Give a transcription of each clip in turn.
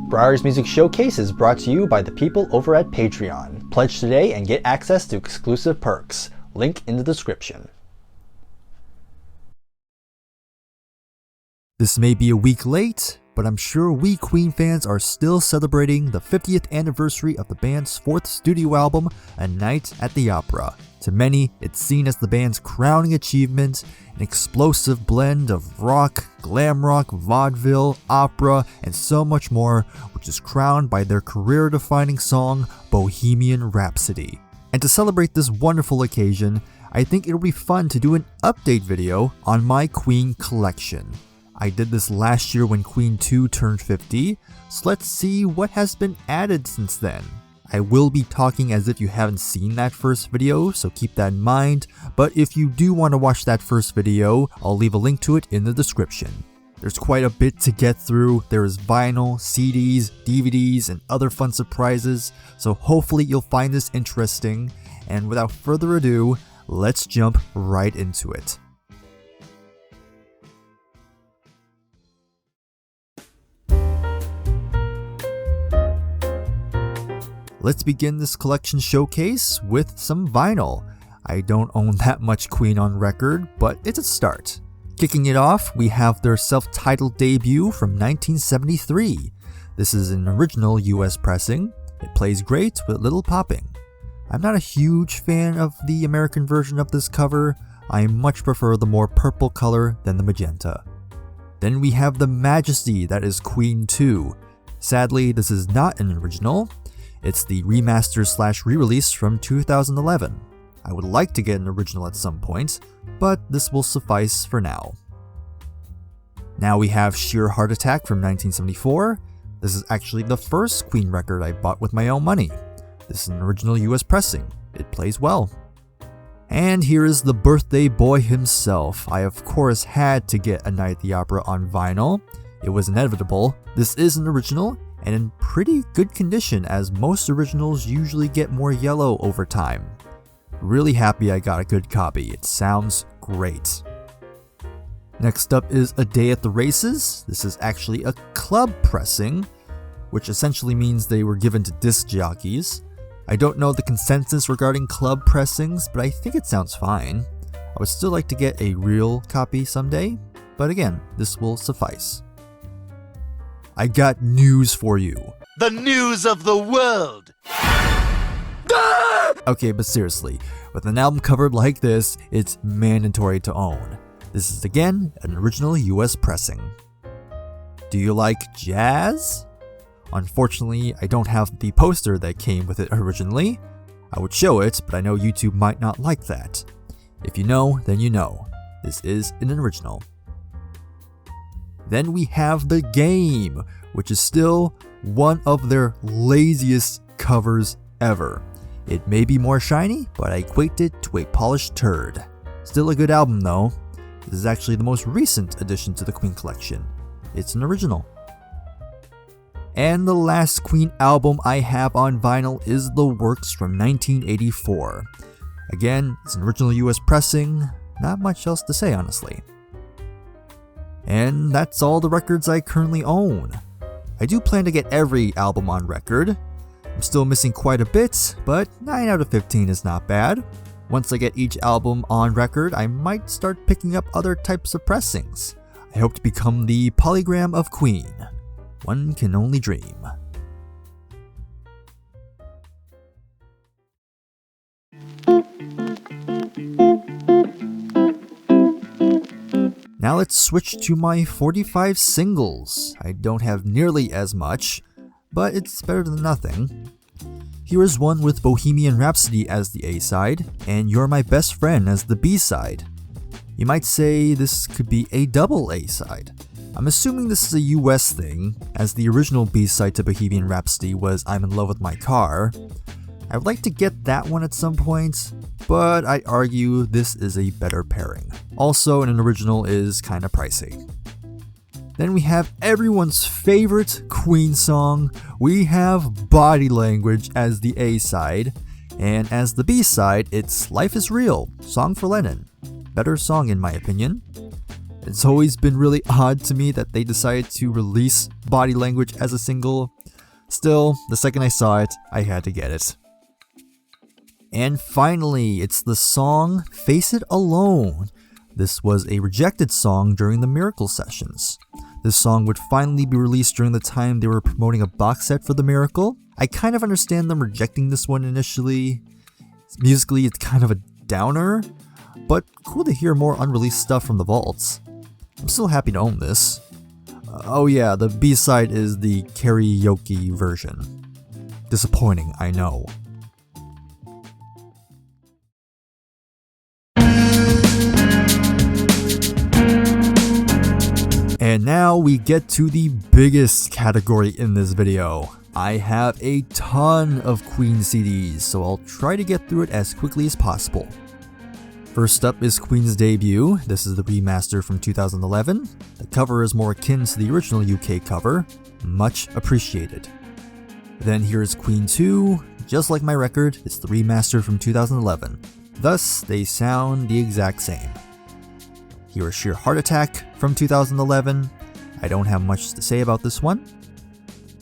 Breyer's Music Showcase is brought to you by the people over at Patreon. Pledge today and get access to exclusive perks. Link in the description. This may be a week late, but I'm sure we Queen fans are still celebrating the 50th anniversary of the band's 4th studio album, A Night at the Opera. To many, it's seen as the band's crowning achievement, an explosive blend of rock, glam rock, vaudeville, opera, and so much more, which is crowned by their career-defining song, Bohemian Rhapsody. And to celebrate this wonderful occasion, I think it'll be fun to do an update video on my Queen collection. I did this last year when Queen 2 turned 50, so let's see what has been added since then. I will be talking as if you haven't seen that first video, so keep that in mind, but if you do want to watch that first video, I'll leave a link to it in the description. There's quite a bit to get through. There is vinyl, CDs, DVDs, and other fun surprises, so hopefully you'll find this interesting, and without further ado, let's jump right into it. Let's begin this collection showcase with some vinyl. I don't own that much Queen on record, but it's a start. Kicking it off, we have their self-titled debut from 1973. This is an original US pressing. It plays great with little popping. I'm not a huge fan of the American version of this cover. I much prefer the more purple color than the magenta. Then we have the Majesty, that is Queen 2. Sadly, this is not an original. It's the remaster / re-release from 2011. I would like to get an original at some point, but this will suffice for now. Now we have Sheer Heart Attack from 1974. This is actually the first Queen record I bought with my own money. This is an original US pressing. It plays well. And here is the birthday boy himself. I of course had to get A Night at the Opera on vinyl. It was inevitable. This is an original, and in pretty good condition as most originals usually get more yellow over time. Really happy I got a good copy, it sounds great. Next up is A Day at the Races. This is actually a club pressing, which essentially means they were given to disc jockeys. I don't know the consensus regarding club pressings, but I think it sounds fine. I would still like to get a real copy someday, but again, this will suffice. I got news for you. The news of the world! Okay, but seriously, with an album cover like this, it's mandatory to own. This is again an original US pressing. Do you like jazz? Unfortunately, I don't have the poster that came with it originally. I would show it, but I know YouTube might not like that. If you know, then you know. This is an original. Then we have The Game, which is still one of their laziest covers ever. It may be more shiny, but I equate it to a polished turd. Still a good album though. This is actually the most recent addition to the Queen collection. It's an original. And the last Queen album I have on vinyl is The Works from 1984. Again, it's an original US pressing. Not much else to say honestly. And that's all the records I currently own. I do plan to get every album on record. I'm still missing quite a bit, but 9 out of 15 is not bad. Once I get each album on record, I might start picking up other types of pressings. I hope to become the polygram of Queen. One can only dream. Now let's switch to my 45 singles. I don't have nearly as much, but it's better than nothing. Here is one with Bohemian Rhapsody as the A-side, and You're My Best Friend as the B-side. You might say this could be a double A-side. I'm assuming this is a US thing, as the original B-side to Bohemian Rhapsody was I'm in Love with My Car. I would like to get that one at some point, but I argue this is a better pairing. Also, an original is kinda pricey. Then we have everyone's favorite Queen song. We have Body Language as the A-side, and as the B-side, it's Life is Real, Song for Lennon. Better song in my opinion. It's always been really odd to me that they decided to release Body Language as a single. Still, the second I saw it, I had to get it. And finally, it's the song Face It Alone. This was a rejected song during the Miracle sessions. This song would finally be released during the time they were promoting a box set for the Miracle. I kind of understand them rejecting this one initially. Musically, it's kind of a downer, but cool to hear more unreleased stuff from the vaults. I'm still happy to own this. Oh yeah, the B-side is the karaoke version. Disappointing, I know. And now we get to the biggest category in this video. I have a ton of Queen CDs, so I'll try to get through it as quickly as possible. First up is Queen's debut. This is the remaster from 2011. The cover is more akin to the original UK cover. Much appreciated. Then here's Queen 2. Just like my record, it's the remaster from 2011. Thus, they sound the exact same. Here is Sheer Heart Attack from 2011. I don't have much to say about this one.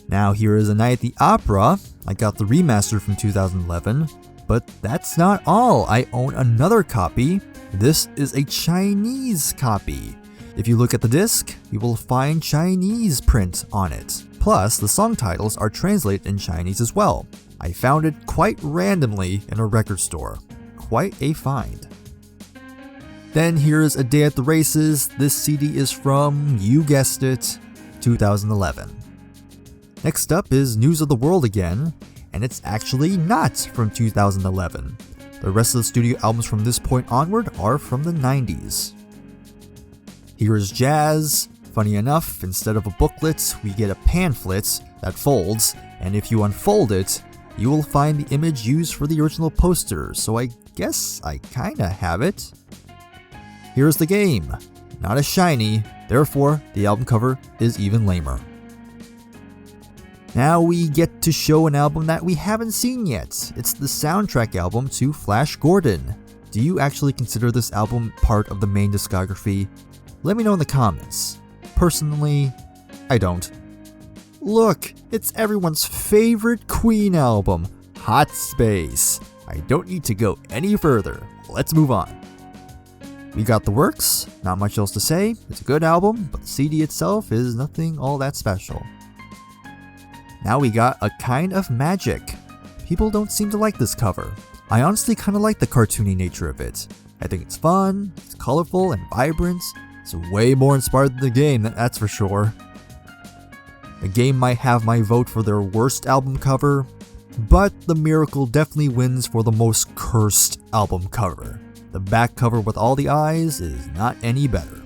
Now here is A Night at the Opera. I got the remaster from 2011. But that's not all. I own another copy. This is a Chinese copy. If you look at the disc, you will find Chinese print on it. Plus, the song titles are translated in Chinese as well. I found it quite randomly in a record store. Quite a find. Then here's A Day at the Races. This CD is from, you guessed it, 2011. Next up is News of the World again. And it's actually not from 2011. The rest of the studio albums from this point onward are from the 90s. Here's Jazz. Funny enough, instead of a booklet, we get a pamphlet that folds, and if you unfold it, you will find the image used for the original poster, so I guess I kinda have it. Here's The Game. Not as shiny, therefore the album cover is even lamer. Now we get to show an album that we haven't seen yet. It's the soundtrack album to Flash Gordon. Do you actually consider this album part of the main discography? Let me know in the comments. Personally, I don't. Look, it's everyone's favorite Queen album, Hot Space. I don't need to go any further. Let's move on. We got the works, not much else to say. It's a good album, but the CD itself is nothing all that special. Now we got A Kind of Magic. People don't seem to like this cover. I honestly kinda like the cartoony nature of it. I think it's fun, it's colorful and vibrant. It's way more inspired than the game, that's for sure. The game might have my vote for their worst album cover, but The Miracle definitely wins for the most cursed album cover. The back cover with all the eyes is not any better.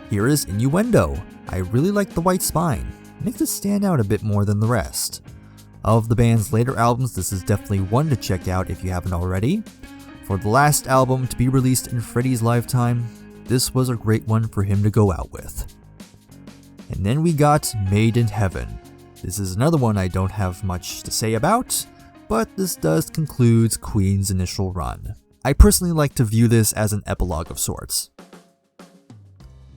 Here is Innuendo. I really like the white spine. Makes it stand out a bit more than the rest. Of the band's later albums, this is definitely one to check out if you haven't already. For the last album to be released in Freddie's lifetime, this was a great one for him to go out with. And then we got Made in Heaven. This is another one I don't have much to say about, but this does conclude Queen's initial run. I personally like to view this as an epilogue of sorts.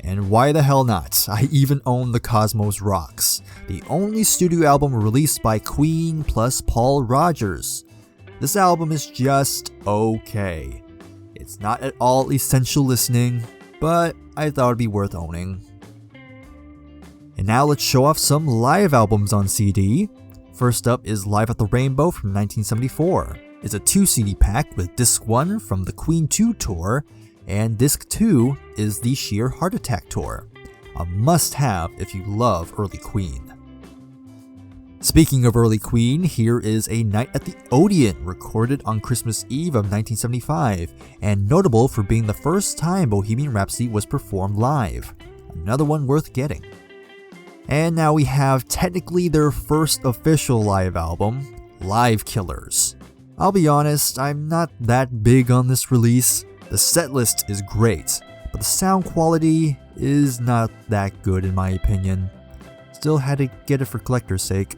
And why the hell not? I even own The Cosmos Rocks, the only studio album released by Queen plus Paul Rodgers. This album is just okay. It's not at all essential listening, but I thought it'd be worth owning. And now let's show off some live albums on CD. First up is Live at the Rainbow from 1974. It's a 2 CD pack with disc 1 from the Queen 2 tour, and disc 2 is the Sheer Heart Attack tour. A must-have if you love early Queen. Speaking of early Queen, here is A Night at the Odeon, recorded on Christmas Eve of 1975, and notable for being the first time Bohemian Rhapsody was performed live. Another one worth getting. And now we have technically their first official live album, Live Killers. I'll be honest, I'm not that big on this release. The setlist is great, but the sound quality is not that good in my opinion. Still had to get it for collector's sake.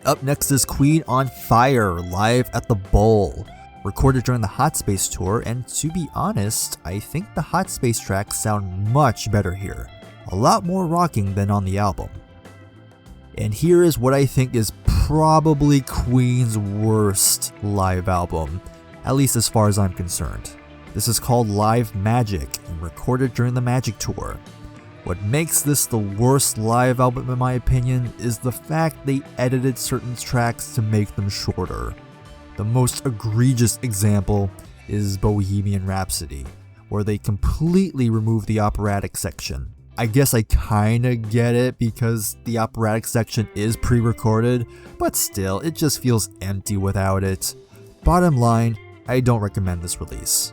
Up next is Queen on Fire, live at the Bowl. recorded during the Hot Space tour, and to be honest, I think the Hot Space tracks sound much better here. A lot more rocking than on the album. And here is what I think is probably Queen's worst live album, at least as far as I'm concerned. This is called Live Magic and recorded during the Magic Tour. What makes this the worst live album in my opinion is the fact they edited certain tracks to make them shorter. The most egregious example is Bohemian Rhapsody, where they completely removed the operatic section. I guess I kinda get it because the operatic section is pre-recorded, but still, it just feels empty without it. Bottom line, I don't recommend this release.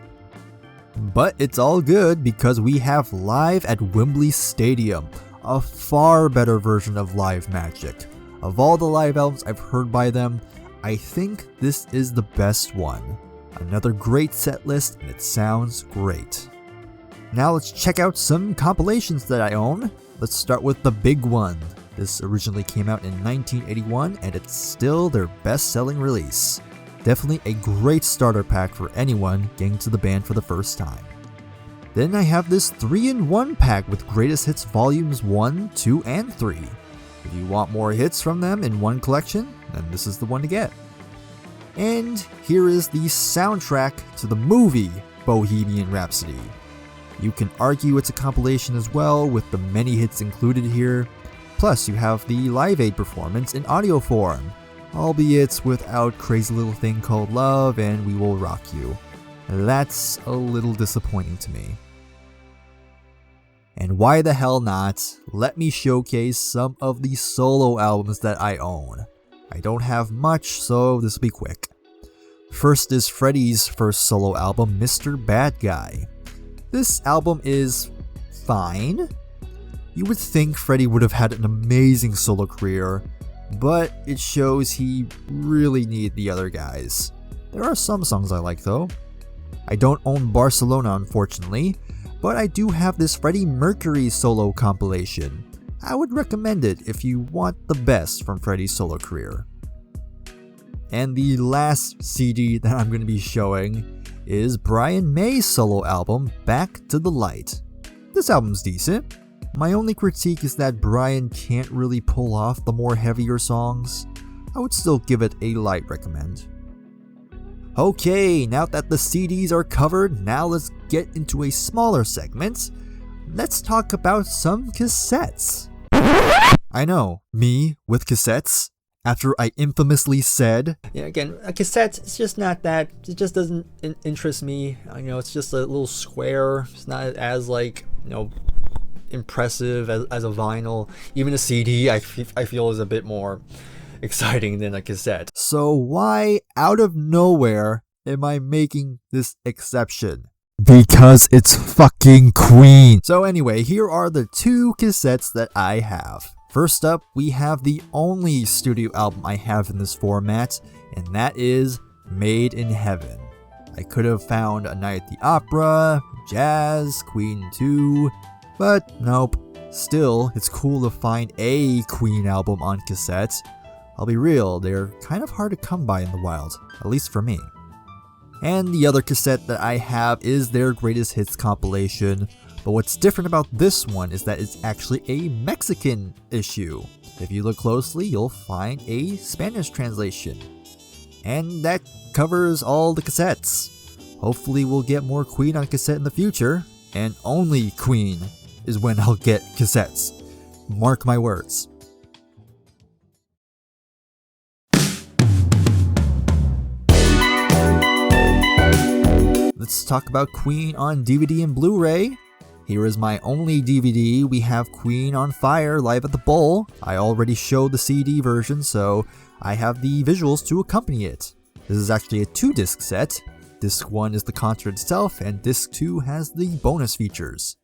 But it's all good because we have Live at Wembley Stadium, a far better version of Live Magic. Of all the live albums I've heard by them, I think this is the best one. Another great set list and it sounds great. Now let's check out some compilations that I own. Let's start with the big one. This originally came out in 1981 and it's still their best-selling release. Definitely a great starter pack for anyone getting to the band for the first time. Then I have this 3-in-1 pack with Greatest Hits Volumes 1, 2, and 3. If you want more hits from them in one collection, then this is the one to get. And here is the soundtrack to the movie Bohemian Rhapsody. You can argue it's a compilation as well with the many hits included here. Plus you have the Live Aid performance in audio form, albeit without Crazy Little Thing Called Love and We Will Rock You. That's a little disappointing to me. And why the hell not? Let me showcase some of the solo albums that I own. I don't have much, so this will be quick. First is Freddie's first solo album, Mr. Bad Guy. This album is fine. You would think Freddie would have had an amazing solo career, but it shows he really needed the other guys. There are some songs I like though. I don't own Barcelona unfortunately, but I do have this Freddie Mercury solo compilation. I would recommend it if you want the best from Freddie's solo career. And the last CD that I'm going to be showing is Brian May's solo album, Back to the Light. This album's decent. My only critique is that Brian can't really pull off the more heavier songs. I would still give it a light recommend. Okay, now that the CDs are covered, now let's get into a smaller segment. Let's talk about some cassettes. I know, me with cassettes. After I infamously said, again, a cassette, it's just not that, it just doesn't interest me. It's just a little square. It's not as impressive as a vinyl. Even a CD, I feel is a bit more exciting than a cassette. So why, out of nowhere, am I making this exception? Because it's fucking Queen. So anyway, here are the 2 cassettes that I have. First up, we have the only studio album I have in this format, and that is Made in Heaven. I could have found A Night at the Opera, Jazz, Queen 2, but nope. Still, it's cool to find a Queen album on cassette. I'll be real, they're kind of hard to come by in the wild, at least for me. And the other cassette that I have is their Greatest Hits compilation. But what's different about this one is that it's actually a Mexican issue. If you look closely, you'll find a Spanish translation. And that covers all the cassettes. Hopefully we'll get more Queen on cassette in the future, and only Queen is when I'll get cassettes. Mark my words. Let's talk about Queen on DVD and Blu Ray. Here is my only DVD. We have Queen on Fire live at the Bowl. I already showed the CD version, so I have the visuals to accompany it. This is actually a 2-disc set. Disc 1 is the concert itself, and Disc 2 has the bonus features.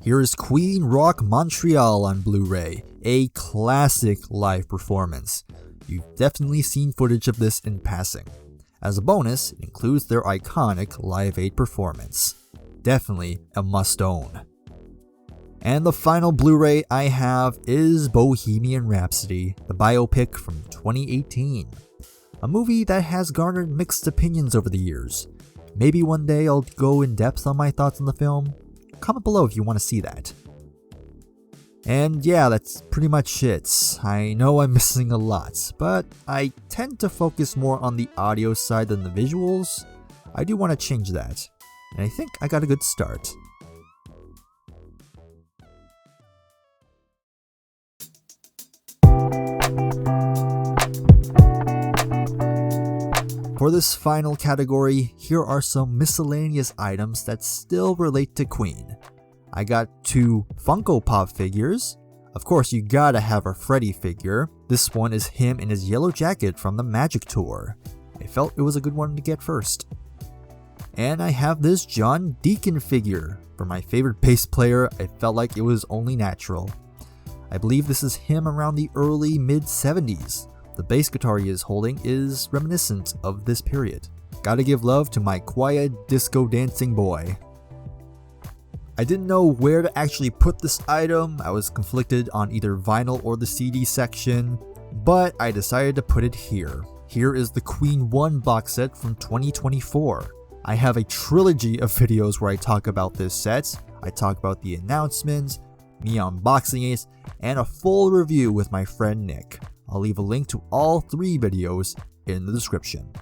Here is Queen Rock Montreal on Blu Ray, a classic live performance. You've definitely seen footage of this in passing. As a bonus, it includes their iconic Live Aid performance. Definitely a must-own. And the final Blu-ray I have is Bohemian Rhapsody, the biopic from 2018. A movie that has garnered mixed opinions over the years. Maybe one day I'll go in depth on my thoughts on the film. Comment below if you want to see that. And yeah, that's pretty much it. I know I'm missing a lot, but I tend to focus more on the audio side than the visuals. I do want to change that, and I think I got a good start. For this final category, here are some miscellaneous items that still relate to Queen. I got 2 Funko Pop figures. Of course, you gotta have a Freddie figure. This one is him in his yellow jacket from the Magic Tour. I felt it was a good one to get first. And I have this John Deacon figure. For my favorite bass player, I felt like it was only natural. I believe this is him around the early mid-70s. The bass guitar he is holding is reminiscent of this period. Gotta give love to my quiet disco dancing boy. I didn't know where to actually put this item. I was conflicted on either vinyl or the CD section, but I decided to put it here. Here is the Queen 1 box set from 2024. I have a trilogy of videos where I talk about this set. I talk about the announcements, me unboxing it, and a full review with my friend Nick. I'll leave a link to all 3 videos in the description.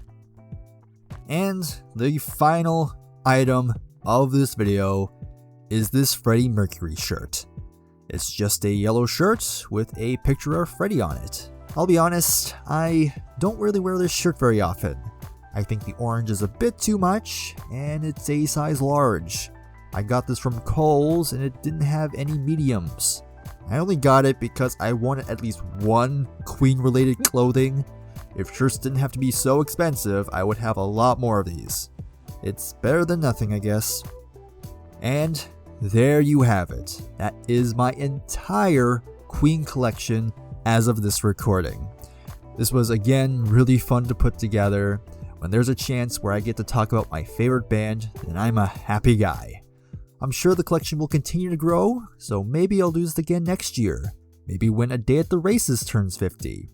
And the final item of this video is this Freddie Mercury shirt. It's just a yellow shirt with a picture of Freddie on it. I'll be honest, I don't really wear this shirt very often. I think the orange is a bit too much, and it's a size large. I got this from Kohl's and it didn't have any mediums. I only got it because I wanted at least one Queen related clothing. If shirts didn't have to be so expensive, I would have a lot more of these. It's better than nothing, I guess. And there you have it. That is my entire Queen collection as of this recording. This was again really fun to put together. When there's a chance where I get to talk about my favorite band, then I'm a happy guy. I'm sure the collection will continue to grow, so maybe I'll do this again next year. Maybe when A Day at the Races turns 50.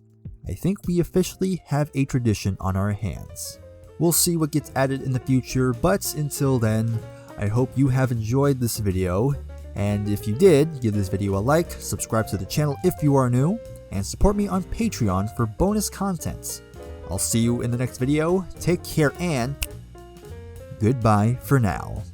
I think we officially have a tradition on our hands. We'll see what gets added in the future, but until then, I hope you have enjoyed this video, and if you did, give this video a like, subscribe to the channel if you are new, and support me on Patreon for bonus content. I'll see you in the next video, take care, and goodbye for now.